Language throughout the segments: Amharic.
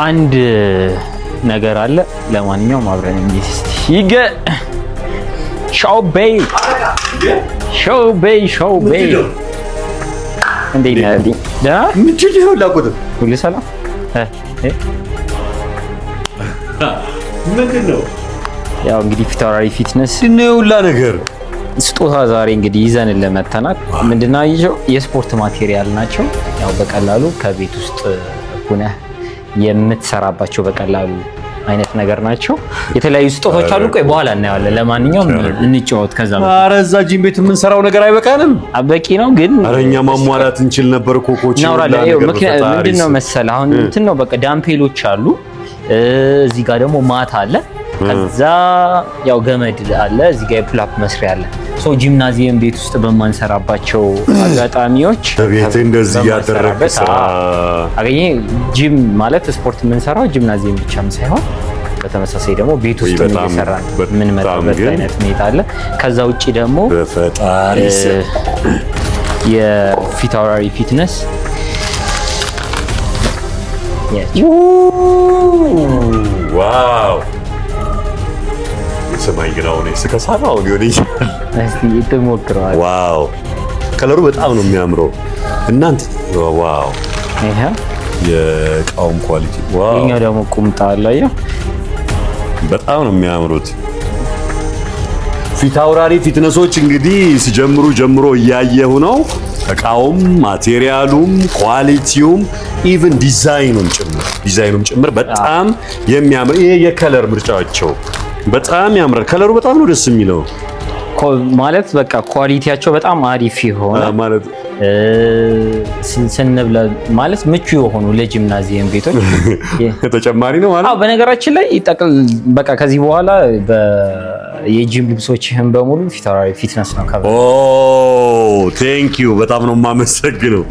አንድ ነገር አለ። ለማንኛውም አብረን እንዲህ ይገ ሾቤይ እንዴ ነዲ ዳ ምንድን ነው ላቆጥ ሁሉ ሰላም ምንድን ነው ያው እንግዲህ ፊታውራሪ ፊትነስ ነው ሁላ ነገር ስጦታ ዛሬ እንግዲህ ይዘን ለመተናል። ምንድነው ይሄው የስፖርት ማቴሪያል ናቸው። ያው በቀላሉ ከቤት ውስጥ ሆነ የምትሰራባቸው በቀላሉ አይነት ነገር ናቸው። የተለያዩ ስጦታዎች አሉ። ቆይ በኋላ እናያለን። ለማንኛውም እንጫወት። ከዛ ኧረ እዛ ጂም ቤት የምንሰራው ነገር አይበቃንም? አበቂ ነው ግን አረኛ ማሟላት እንችል ነበር እኮ ኮች ነው። ምንድነው መሰለህ አሁን እንትን ነው በቃ ዳምፔሎች አሉ። እዚህ ጋር ደግሞ ማታ አለ። ከዛ ያው ገመድ አለ። እዚህ ጋር የፑል አፕ መስሪያ አለ። ሶ ጂምናዚየም ቤት ውስጥ በማንሰራባቸው አጋጣሚዎች ቤት እንደዚህ ያደረገ ስራ አገኘ። ጂም ማለት ስፖርት የምንሰራው ጂምናዚየም ብቻም ሳይሆን በተመሳሳይ ደግሞ ቤት ውስጥ እየሰራን ምን መጣበት አይነት ሁኔታ አለ። ከዛ ውጪ ደግሞ በፈጣሪ የፊታውራሪ ፊትነስ ዋው ሰማይ ግራው ነው ስከሳራው ሊሆን ይችላል። እስቲ እትሞክረዋል። ዋው ከለሩ በጣም ነው የሚያምረው እናንተ። ዋው ይሄ የቃውም ኳሊቲ ዋው። ይሄኛው ደግሞ ቁምጣ አለ። በጣም ነው የሚያምሩት። ፊታውራሪ ፊትነሶች እንግዲህ ሲጀምሩ እያየሁ ነው። እቃውም ማቴሪያሉም ኳሊቲውም ኢቭን ዲዛይኑም ጭምር በጣም የሚያምር። ይሄ የከለር ምርጫቸው በጣም ያምራል። ከለሩ በጣም ነው ደስ የሚለው። ማለት በቃ ኳሊቲያቸው በጣም አሪፍ ይሆን ማለት ስንብለ ማለት ምቹ የሆኑ ለጂምናዚየም ቤቶች ተጨማሪ ነው ማለት። በነገራችን ላይ በቃ ከዚህ በኋላ የጂም ልብሶችህን በሙሉ ፊታውራሪ ፊትነስ ነው ከበ ቴንክ ዩ በጣም ነው የማመሰግነው።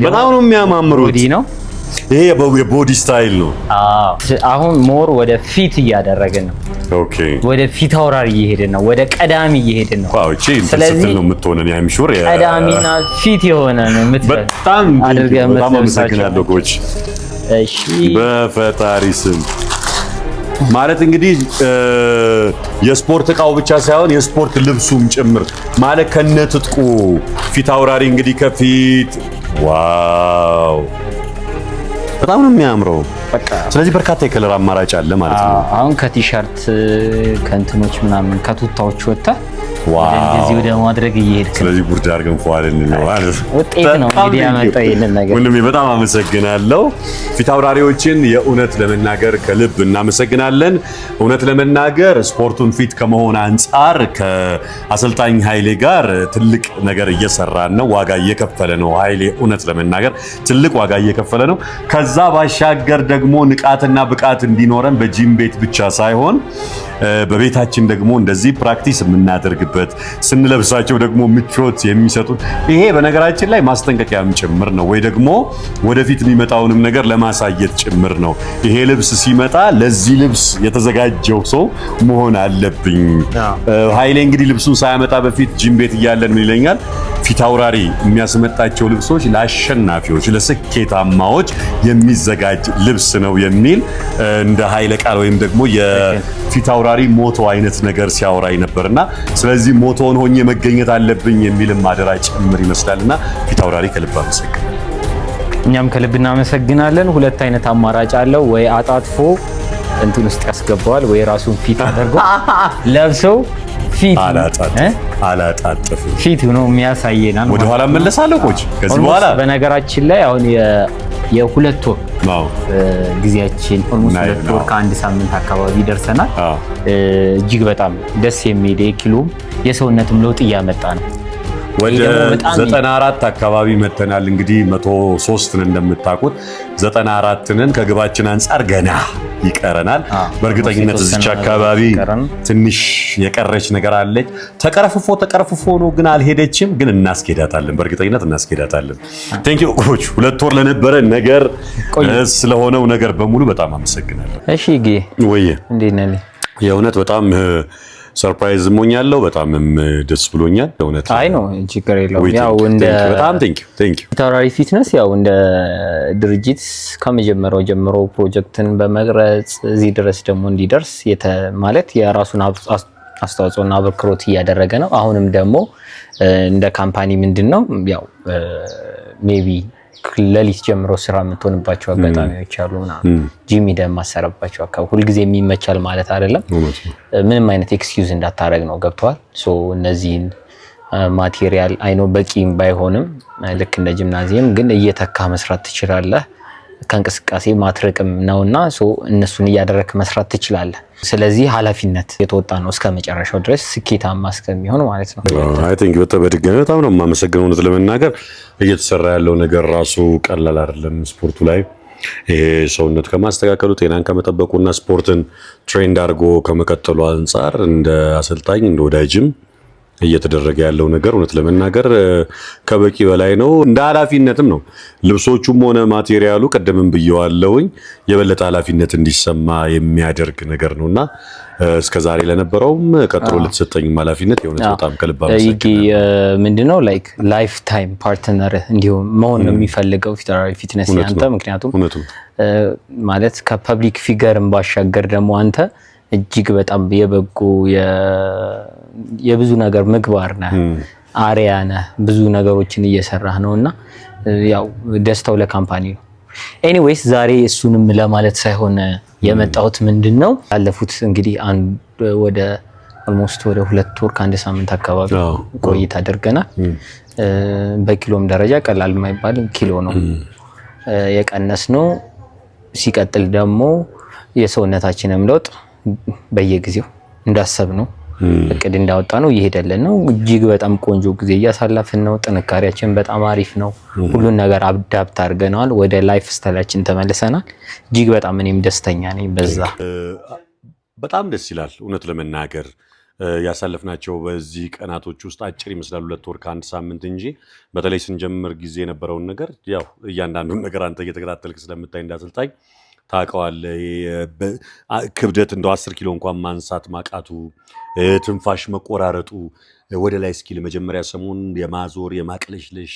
በጣም ነው የሚያማምሩት ነው። ይሄ የቦዲ ስታይል ነው። አሁን ሞር ወደ ፊት እያደረግን ነው። ኦኬ ወደ ፊታውራሪ እየሄድን ነው። ወደ ቀዳሚ እየሄድን ነው። ዋው እቺ ስለዚህ ነው የምትሆነን ያም ሹር ቀዳሚና ፊት የሆነ ነው የምትበል። በጣም አመሰግናለሁ ኮች። እሺ በፈጣሪ ስም ማለት እንግዲህ የስፖርት እቃው ብቻ ሳይሆን የስፖርት ልብሱም ጭምር ማለት ከነትጥቁ ፊታውራሪ እንግዲህ ከፊት ዋው በጣም ነው የሚያምረው። በቃ ስለዚህ በርካታ የከለር አማራጭ አለ ማለት ነው። አሁን ከቲሸርት ከእንትኖች ምናምን ከቱታዎች ወጣ እንደዚህ ወደ ማድረግ እየሄድክ። ስለዚህ ጉርድ አድርገን ፏልን ነው ማለት ውጤት ነው እንግዲህ ያመጣው ይሄንን ነገር። ወንድሜ በጣም አመሰግናለሁ። ፊታውራሪዎችን የእውነት ለመናገር ከልብ እናመሰግናለን። እውነት ለመናገር ስፖርቱን ፊት ከመሆን አንጻር ከአሰልጣኝ ኃይሌ ጋር ትልቅ ነገር እየሰራን ነው። ዋጋ እየከፈለ ነው ኃይሌ። እውነት ለመናገር ትልቅ ዋጋ እየከፈለ ነው። ከዛ ባሻገር ደግሞ ንቃትና ብቃት እንዲኖረን በጂም ቤት ብቻ ሳይሆን በቤታችን ደግሞ እንደዚህ ፕራክቲስ የምናደርግበት ስንለብሳቸው ደግሞ ምቾት የሚሰጡን ይሄ በነገራችን ላይ ማስጠንቀቂያም ጭምር ነው፣ ወይ ደግሞ ወደፊት የሚመጣውንም ነገር ለማሳየት ጭምር ነው። ይሄ ልብስ ሲመጣ ለዚህ ልብስ የተዘጋጀው ሰው መሆን አለብኝ። ኃይሌ እንግዲህ ልብሱን ሳያመጣ በፊት ጂም ቤት እያለን ምን ይለኛል? ፊታውራሪ የሚያስመጣቸው ልብሶች ለአሸናፊዎች ለስኬታማዎች የሚዘጋጅ ልብስ ነው የሚል እንደ ኃይለ ቃል ወይም ደግሞ የፊታውራሪ ሞቶ አይነት ነገር ሲያወራይ ነበርና ስለዚህ ሞቶን ሆኜ መገኘት አለብኝ የሚልም አደራ ጭምር ይመስላልና ፊታውራሪ ከልብ አመሰግናለሁ። እኛም ከልብ እናመሰግናለን። ሁለት አይነት አማራጭ አለው። ወይ አጣጥፎ እንትን ውስጥ ያስገባዋል፣ ወይ ራሱን ፊት አድርጎ ለብሰው ፊት አላጣጥፍ ፊት ነው የሚያሳየናል። ወደ ኋላ መለሳለሁ ኮች ከዚህ በኋላ በነገራችን ላይ አሁን የሁለት ወር ጊዜያችን ኦልሞስት ሁለት ወር ከአንድ ሳምንት አካባቢ ደርሰናል። እጅግ በጣም ደስ የሚል የኪሎም የሰውነትም ለውጥ እያመጣ ነው። ወደ 94 አካባቢ መተናል። እንግዲህ 103ን እንደምታውቁት 94ን ከግባችን አንፃር ገና ይቀረናል። በእርግጠኝነት እዚች አካባቢ ትንሽ የቀረች ነገር አለች። ተቀርፍፎ ነው ግን አልሄደችም። ግን እናስኬዳታለን፣ በእርግጠኝነት እናስኬዳታለን። ቴንክ ዩ ኮች፣ 2 ወር ለነበረ ነገር ስለሆነው ነገር በሙሉ በጣም አመሰግናለሁ። እሺ ጌ ወይ እንዴት ነህ? የእውነት በጣም ሰርፕራይዝ ሞኛለሁ። በጣም ደስ ብሎኛል። እውነት አይ ነው ችግር የለውም። ያው እንደ በጣም ቴንክ ዩ ፊታውራሪ ፊትነስ ያው እንደ ድርጅት ከመጀመሪያው ጀምሮ ፕሮጀክትን በመቅረጽ እዚህ ድረስ ደግሞ እንዲደርስ ማለት የራሱን አስተዋጽኦና አበክሮት እያደረገ ነው። አሁንም ደግሞ እንደ ካምፓኒ ምንድነው ያው ሜቢ ለሊት ጀምሮ ስራ የምትሆንባቸው አጋጣሚዎች አሉ ምናምን ጂም ማሰራባቸው አካባቢ ሁልጊዜ የሚመቻል ማለት አይደለም። ምንም አይነት ኤክስኪውዝ እንዳታረግ ነው። ገብቷል። ሶ እነዚህን ማቴሪያል አይኖ በቂም ባይሆንም ልክ እንደ ጂምናዚየም ግን እየተካ መስራት ትችላለህ። ከእንቅስቃሴ ማትረቅም ነውና ሶ እነሱን እያደረክ መስራት ትችላለህ። ስለዚህ ኃላፊነት የተወጣ ነው እስከ መጨረሻው ድረስ ስኬታማ እስከሚሆን ማለት ነው። አይ ቲንክ በድጋሚ በጣም ነው የማመሰግነው። እውነት ለመናገር እየተሰራ ያለው ነገር ራሱ ቀላል አይደለም። ስፖርቱ ላይ ይሄ ሰውነት ከማስተካከሉ ጤናን ከመጠበቁና ስፖርትን ትሬንድ አድርጎ ከመቀጠሉ አንፃር እንደ አሰልጣኝ እንደ ወዳጅም እየተደረገ ያለው ነገር እውነት ለመናገር ከበቂ በላይ ነው። እንደ ኃላፊነትም ነው። ልብሶቹም ሆነ ማቴሪያሉ ቀደምም ብየዋለሁኝ የበለጠ ኃላፊነት እንዲሰማ የሚያደርግ ነገር ነውና እስከዛሬ ለነበረውም ቀጥሎ ለተሰጠኝም ኃላፊነት የእውነት በጣም ከልብ አመሰግናለሁ። ምንድነው ላይክ ላይፍ ታይም ፓርትነር እንዲሁም መሆን ነው የሚፈልገው ፊታውራሪ ፊትነስ ያንተ። ምክንያቱም ማለት ከፐብሊክ ፊገርም ባሻገር ደግሞ አንተ እጅግ በጣም የበጎ የብዙ ነገር ምግባር ነህ፣ አሪያ ነህ፣ ብዙ ነገሮችን እየሰራህ ነውና ያው ደስታው ለካምፓኒ ነው። ኤኒዌይስ ዛሬ እሱንም ለማለት ሳይሆን የመጣሁት ምንድነው ያለፉት እንግዲህ ወደ ኦልሞስት ወደ 2 ወር ከአንድ ሳምንት አካባቢ ቆይታ አድርገናል። በኪሎም ደረጃ ቀላል የማይባል ኪሎ ነው የቀነስ ነው። ሲቀጥል ደግሞ የሰውነታችንም ለውጥ በየጊዜው እንዳሰብ ነው እቅድ እንዳወጣ ነው እየሄደልን ነው። እጅግ በጣም ቆንጆ ጊዜ እያሳለፍን ነው። ጥንካሬያችን በጣም አሪፍ ነው። ሁሉን ነገር አዳፕት አድርገናል። ወደ ላይፍ ስታይላችን ተመልሰናል። እጅግ በጣም እኔም ደስተኛ ነኝ። በዛ በጣም ደስ ይላል። እውነት ለመናገር ያሳለፍናቸው በዚህ ቀናቶች ውስጥ አጭር ይመስላል፣ 2 ወር ከአንድ ሳምንት እንጂ በተለይ ስንጀምር ጊዜ የነበረውን ነገር ያው እያንዳንዱን ነገር አንተ እየተከታተልክ ስለምታይ እንዳሰልጣኝ ታውቀዋለህ። ክብደት እንደው 10 ኪሎ እንኳን ማንሳት ማቃቱ፣ ትንፋሽ መቆራረጡ፣ ወደ ላይ ስኪል መጀመሪያ ሰሞን የማዞር የማቅለሽለሽ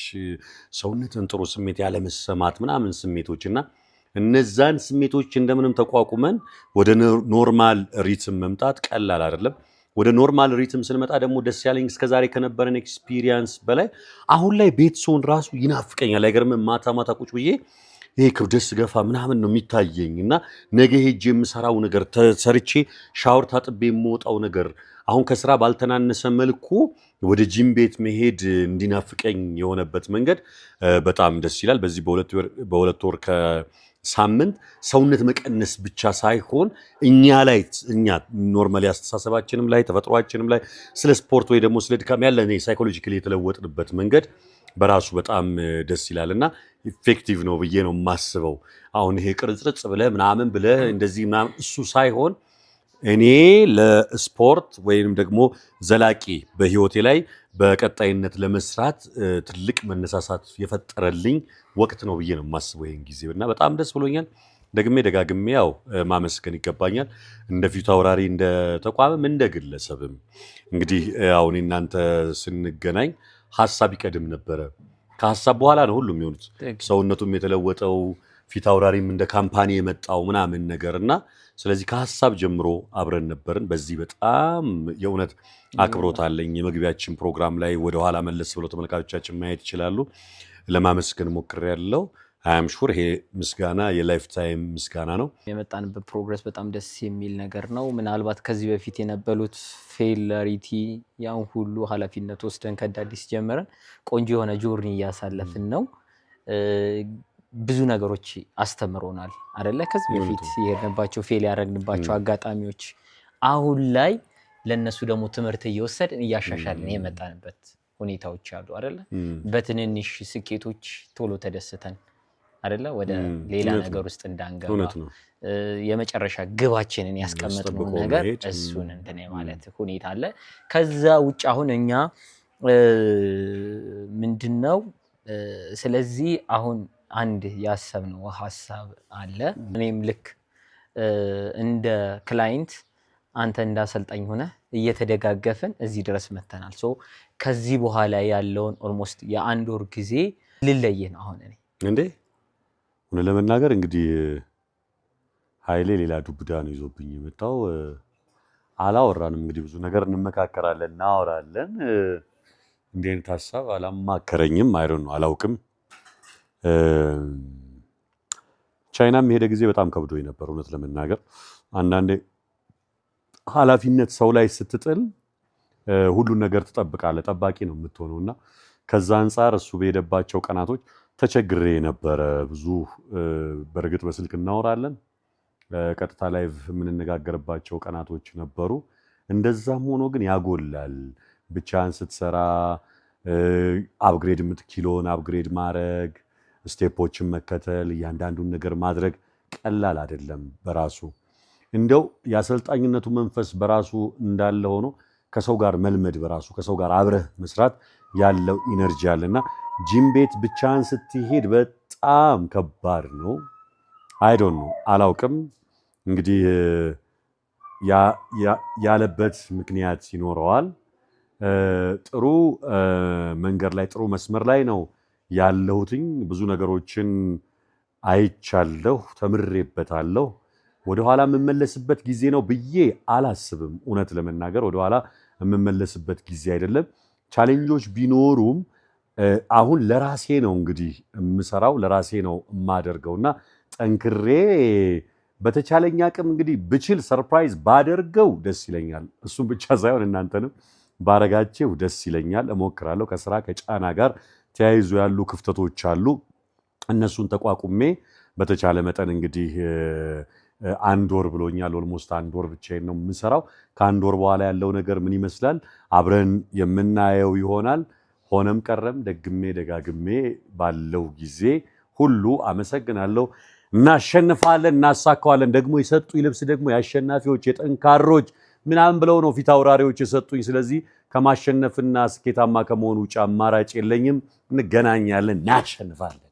ሰውነትን ጥሩ ስሜት ያለ መሰማት ምናምን ስሜቶችና እነዛን ስሜቶች እንደምንም ተቋቁመን ወደ ኖርማል ሪትም መምጣት ቀላል አይደለም። ወደ ኖርማል ሪትም ስንመጣ ደግሞ ደስ ያለኝ እስከዛሬ ከነበረን ኤክስፒሪየንስ በላይ አሁን ላይ ቤት ስሆን ራሱ ይናፍቀኛል። አይገርምም? ማታ ቁጭ ብዬ ይሄ ክብደት ስገፋ ምናምን ነው የሚታየኝ እና ነገ ሄጄ የምሰራው ነገር ተሰርቼ ሻወር ታጥቤ የምወጣው ነገር አሁን ከስራ ባልተናነሰ መልኩ ወደ ጂም ቤት መሄድ እንዲናፍቀኝ የሆነበት መንገድ በጣም ደስ ይላል። በዚህ በሁለት ወር ከሳምንት ሰውነት መቀነስ ብቻ ሳይሆን እኛ ኖርማሊ አስተሳሰባችንም ላይ ተፈጥሯችንም ላይ ስለ ስፖርት ወይ ደግሞ ስለ ድካም ያለ ሳይኮሎጂካሊ የተለወጥንበት መንገድ በራሱ በጣም ደስ ይላልና ኢፌክቲቭ ነው ብዬ ነው የማስበው። አሁን ይሄ ቅርጽርጽ ብለህ ምናምን ብለህ እንደዚህ ምናምን እሱ ሳይሆን እኔ ለስፖርት ወይም ደግሞ ዘላቂ በህይወቴ ላይ በቀጣይነት ለመስራት ትልቅ መነሳሳት የፈጠረልኝ ወቅት ነው ብዬ ነው የማስበው ይሄን ጊዜ እና በጣም ደስ ብሎኛል። ደጋግሜ ያው ማመስገን ይገባኛል። እንደ ፊታውራሪ እንደ ተቋምም እንደ ግለሰብም እንግዲህ አሁን እናንተ ስንገናኝ ሐሳብ ይቀድም ነበረ። ከሐሳብ በኋላ ነው ሁሉም የሚሆኑት። ሰውነቱም የተለወጠው ፊታውራሪም እንደ ካምፓኒ የመጣው ምናምን ነገርና ስለዚህ ከሐሳብ ጀምሮ አብረን ነበርን። በዚህ በጣም የእውነት አክብሮት አለኝ። የመግቢያችን ፕሮግራም ላይ ወደ ኋላ መለስ ብለው ተመልካቾቻችን ማየት ይችላሉ። ለማመስገን ሞክሬያለሁ። አም ሹር ይሄ ምስጋና የላይፍ ታይም ምስጋና ነው። የመጣንበት ፕሮግረስ በጣም ደስ የሚል ነገር ነው። ምናልባት ከዚህ በፊት የነበሩት ፌለሪቲ ያን ሁሉ ኃላፊነት ወስደን ከአዲስ ጀምረን ቆንጆ የሆነ ጆርኒ እያሳለፍን ነው። ብዙ ነገሮች አስተምሮናል አይደለ? ከዚህ በፊት የሄድንባቸው ፌል ያደረግንባቸው አጋጣሚዎች አሁን ላይ ለነሱ ደግሞ ትምህርት እየወሰድን እያሻሻልን የመጣንበት ሁኔታዎች አሉ አይደለ? በትንንሽ ስኬቶች ቶሎ ተደስተን አይደለ ወደ ሌላ ነገር ውስጥ እንዳንገባ የመጨረሻ ግባችንን ያስቀመጥነው ነገር እሱን እንትን ማለት ሁኔታ አለ። ከዛ ውጭ አሁን እኛ ምንድነው ስለዚህ አሁን አንድ ያሰብነው ሐሳብ አለ። እኔም ልክ እንደ ክላይንት አንተ እንዳሰልጣኝ ሆነ እየተደጋገፈን እዚህ ድረስ መተናል። ሶ ከዚህ በኋላ ያለውን ኦልሞስት የአንድ ወር ጊዜ ልለየን አሁን እኔ እንዴ ሆነ ለመናገር እንግዲህ ኃይሌ ሌላ ዱብዳ ነው ይዞብኝ የመጣው። አላወራንም እንግዲህ ብዙ ነገር እንመካከራለን እናወራለን። እንዴ አይነት ሐሳብ አላማከረኝም። አይሮን ነው አላውቅም። ቻይናም ሄደ ጊዜ በጣም ከብዶኝ ነበር እውነት ለመናገር። አንዳንዴ ኃላፊነት ሰው ላይ ስትጥል ሁሉን ነገር ትጠብቃለህ፣ ጠባቂ ነው የምትሆነውና ከዛ አንፃር እሱ በሄደባቸው ቀናቶች ተቸግሬ ነበረ። ብዙ በርግጥ በስልክ እናወራለን፣ ቀጥታ ላይቭ የምንነጋገርባቸው ቀናቶች ነበሩ። እንደዛም ሆኖ ግን ያጎላል። ብቻን ስትሰራ አፕግሬድ ኪሎን አፕግሬድ ማድረግ፣ ስቴፖችን መከተል፣ እያንዳንዱን ነገር ማድረግ ቀላል አይደለም በራሱ። እንደው የአሰልጣኝነቱ መንፈስ በራሱ እንዳለ ሆኖ ከሰው ጋር መልመድ በራሱ ከሰው ጋር አብረህ መስራት ያለው ኢነርጂ አለና ጂም ቤት ብቻን ስትሄድ በጣም ከባድ ነው። አይዶን ነው አላውቅም እንግዲህ ያለበት ምክንያት ይኖረዋል። ጥሩ መንገድ ላይ ጥሩ መስመር ላይ ነው ያለሁትኝ። ብዙ ነገሮችን አይቻለሁ፣ ተምሬበታለሁ። ወደኋላ የምመለስበት ጊዜ ነው ብዬ አላስብም። እውነት ለመናገር ወደኋላ የምመለስበት ጊዜ አይደለም። ቻሌንጆች ቢኖሩም አሁን ለራሴ ነው እንግዲህ የምሰራው፣ ለራሴ ነው የማደርገውና ጠንክሬ በተቻለኝ አቅም እንግዲህ ብችል ሰርፕራይዝ ባደርገው ደስ ይለኛል። እሱም ብቻ ሳይሆን እናንተንም ባረጋችሁ ደስ ይለኛል። እሞክራለሁ። ከስራ ከጫና ጋር ተያይዞ ያሉ ክፍተቶች አሉ። እነሱን ተቋቁሜ በተቻለ መጠን እንግዲህ አንድ ወር ብሎኛል። ኦልሞስት አንድ ወር ብቻዬን ነው የምሰራው። ከአንድ ወር በኋላ ያለው ነገር ምን ይመስላል አብረን የምናየው ይሆናል። ሆነም ቀረም ደግሜ ደጋግሜ ባለው ጊዜ ሁሉ አመሰግናለሁ። እናሸንፋለን፣ እናሳካዋለን። ደግሞ የሰጡኝ ልብስ ደግሞ የአሸናፊዎች የጠንካሮች ምናምን ብለው ነው ፊት አውራሪዎች የሰጡኝ። ስለዚህ ከማሸነፍና ስኬታማ ከመሆኑ ውጭ አማራጭ የለኝም። እንገናኛለን፣ እናሸንፋለን።